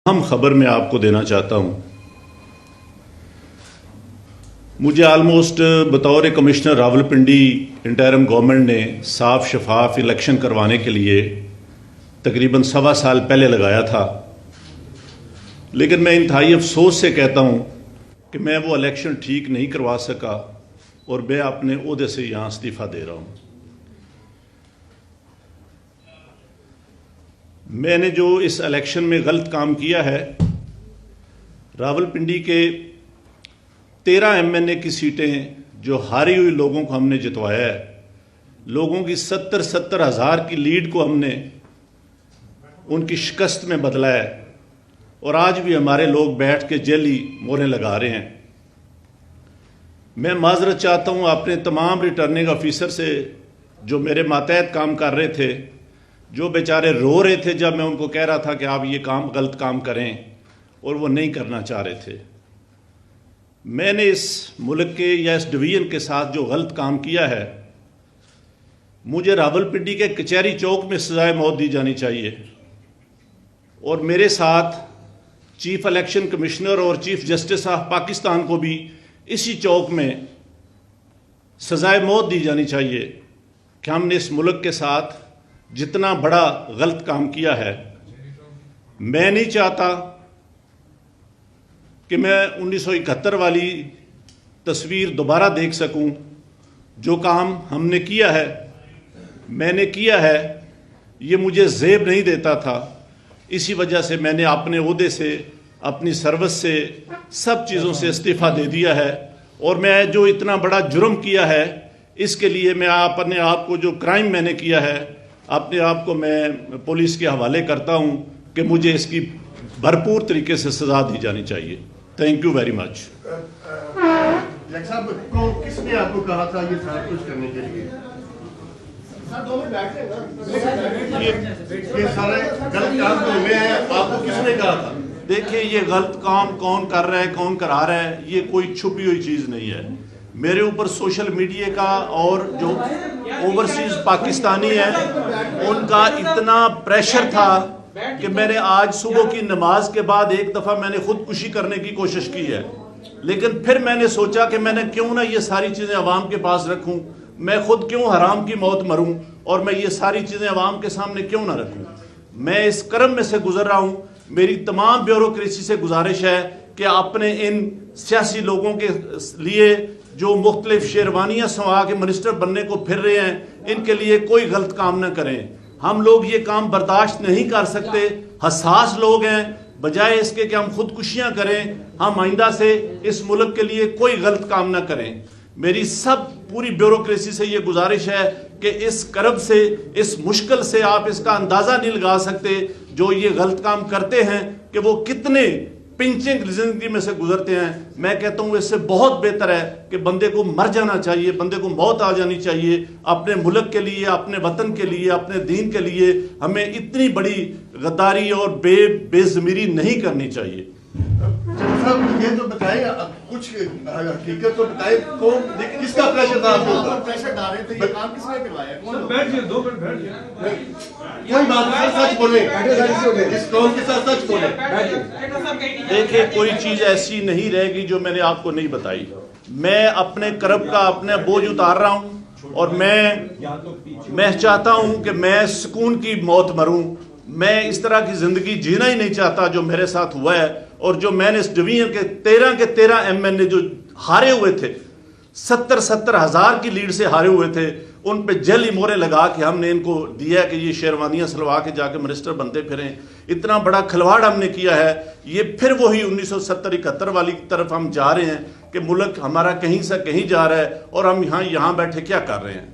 اہم خبر میں آپ کو دینا چاہتا ہوں۔ مجھے آلموسٹ بطور کمشنر راولپنڈی انٹرم گورنمنٹ نے صاف شفاف الیکشن کروانے کے لیے تقریباً 1.25 سال پہلے لگایا تھا، لیکن میں انتہائی افسوس سے کہتا ہوں کہ میں وہ الیکشن ٹھیک نہیں کروا سکا اور میں اپنے عہدے سے یہاں استعفیٰ دے رہا ہوں۔ میں نے جو اس الیکشن میں غلط کام کیا ہے، راولپنڈی کے 13 MNA کی سیٹیں جو ہاری ہوئی لوگوں کو ہم نے جتوایا ہے، لوگوں کی 70 ہزار کی لیڈ کو ہم نے ان کی شکست میں بدلا ہے، اور آج بھی ہمارے لوگ بیٹھ کے جعلی موریں لگا رہے ہیں۔ میں معذرت چاہتا ہوں اپنے تمام ریٹرننگ آفیسر سے جو میرے ماتحت کام کر رہے تھے، جو بیچارے رو رہے تھے جب میں ان کو کہہ رہا تھا کہ آپ یہ غلط کام کریں، اور وہ نہیں کرنا چاہ رہے تھے۔ میں نے اس ملک کے یا اس ڈویژن کے ساتھ جو غلط کام کیا ہے، مجھے راولپنڈی کے کچہری چوک میں سزائے موت دی جانی چاہیے، اور میرے ساتھ چیف الیکشن کمشنر اور چیف جسٹس آف پاکستان کو بھی اسی چوک میں سزائے موت دی جانی چاہیے کہ ہم نے اس ملک کے ساتھ جتنا بڑا غلط کام کیا ہے۔ میں نہیں چاہتا کہ میں 1971 والی تصویر دوبارہ دیکھ سکوں۔ جو کام ہم نے کیا ہے، میں نے کیا ہے، یہ مجھے زیب نہیں دیتا تھا، اسی وجہ سے میں نے اپنے عہدے سے، اپنی سروس سے، سب چیزوں سے استعفیٰ دے دیا ہے، اور میں جو اتنا بڑا جرم کیا ہے، اس کے لیے میں اپنے آپ کو، جو کرائم میں نے کیا ہے، اپنے آپ کو میں پولیس کے حوالے کرتا ہوں کہ مجھے اس کی بھرپور طریقے سے سزا دی جانی چاہیے۔ Thank you very much. صاحب کس نے آپ کو کہا تھا یہ سارا کچھ کرنے کے لیے؟ یہ سارے غلط کام جو ہوئے ہیں، آپ کو کس نے کہا تھا؟ دیکھیں، یہ غلط کام کون کر رہا ہے، کون کرا رہا ہے، یہ کوئی چھپی ہوئی چیز نہیں ہے۔ میرے اوپر سوشل میڈیا کا اور جو اوورسیز پاکستانی ہیں ان کا اتنا پریشر تھا کہ میں نے آج صبح کی نماز کے بعد ایک دفعہ میں نے خودکشی کرنے کی کوشش کی ہے، لیکن پھر میں نے سوچا کہ میں نے کیوں نہ یہ ساری چیزیں عوام کے پاس رکھوں، میں خود کیوں حرام کی موت مروں، اور میں یہ ساری چیزیں عوام کے سامنے کیوں نہ رکھوں۔ میں اس کرم میں سے گزر رہا ہوں۔ میری تمام بیوروکریسی سے گزارش ہے کہ اپنے ان سیاسی لوگوں کے لیے جو مختلف شیروانیاں سنوا کے منسٹر بننے کو پھر رہے ہیں، ان کے لیے کوئی غلط کام نہ کریں۔ ہم لوگ یہ کام برداشت نہیں کر سکتے، حساس لوگ ہیں۔ بجائے اس کے کہ ہم خودکشیاں کریں، ہم آئندہ سے اس ملک کے لیے کوئی غلط کام نہ کریں۔ میری پوری بیوروکریسی سے یہ گزارش ہے کہ اس کرب سے، اس مشکل سے آپ اس کا اندازہ نہیں لگا سکتے جو یہ غلط کام کرتے ہیں کہ وہ کتنے پنچنگ زندگی میں سے گزرتے ہیں۔ میں کہتا ہوں اس سے بہت بہتر ہے کہ بندے کو مر جانا چاہیے، بندے کو موت آ جانی چاہیے۔ اپنے ملک کے لیے، اپنے وطن کے لیے، اپنے دین کے لیے ہمیں اتنی بڑی غداری اور بے ضمیری نہیں کرنی چاہیے۔ صاحب یہ تو بتائیں، کچھ حقیقت تو بتائیں، کس کا پریشر تھا آپ کے اوپر؟ پریشر ڈال رہے تھے، یہ کام کس نے کروایا؟ بیٹھ جائے، 2 منٹ بیٹھ جائے۔ کوئی بات نہیں، سچ بولیں، اس قوم کے ساتھ سچ بولیں۔ دیکھیں، کوئی چیز ایسی نہیں رہے گی جو میں نے آپ کو نہیں بتائی۔ میں اپنے کرب کا اپنے بوجھ اتار رہا ہوں، اور میں چاہتا ہوں کہ میں سکون کی موت مروں۔ میں اس طرح کی زندگی جینا ہی نہیں چاہتا جو میرے ساتھ ہوا ہے، اور جو میں نے اس ڈویژن کے 13 MNA جو ہارے ہوئے تھے، 70 ہزار کی لیڈ سے ہارے ہوئے تھے، ان پہ جعلی مورے لگا کے ہم نے ان کو دیا کہ یہ شیروانیاں سلوا کے جا کے منسٹر بنتے پھریں۔ اتنا بڑا کھلواڑ ہم نے کیا ہے۔ یہ پھر وہی 1970-71 والی طرف ہم جا رہے ہیں کہ ملک ہمارا کہیں سے کہیں جا رہا ہے، اور ہم یہاں بیٹھے کیا کر رہے ہیں۔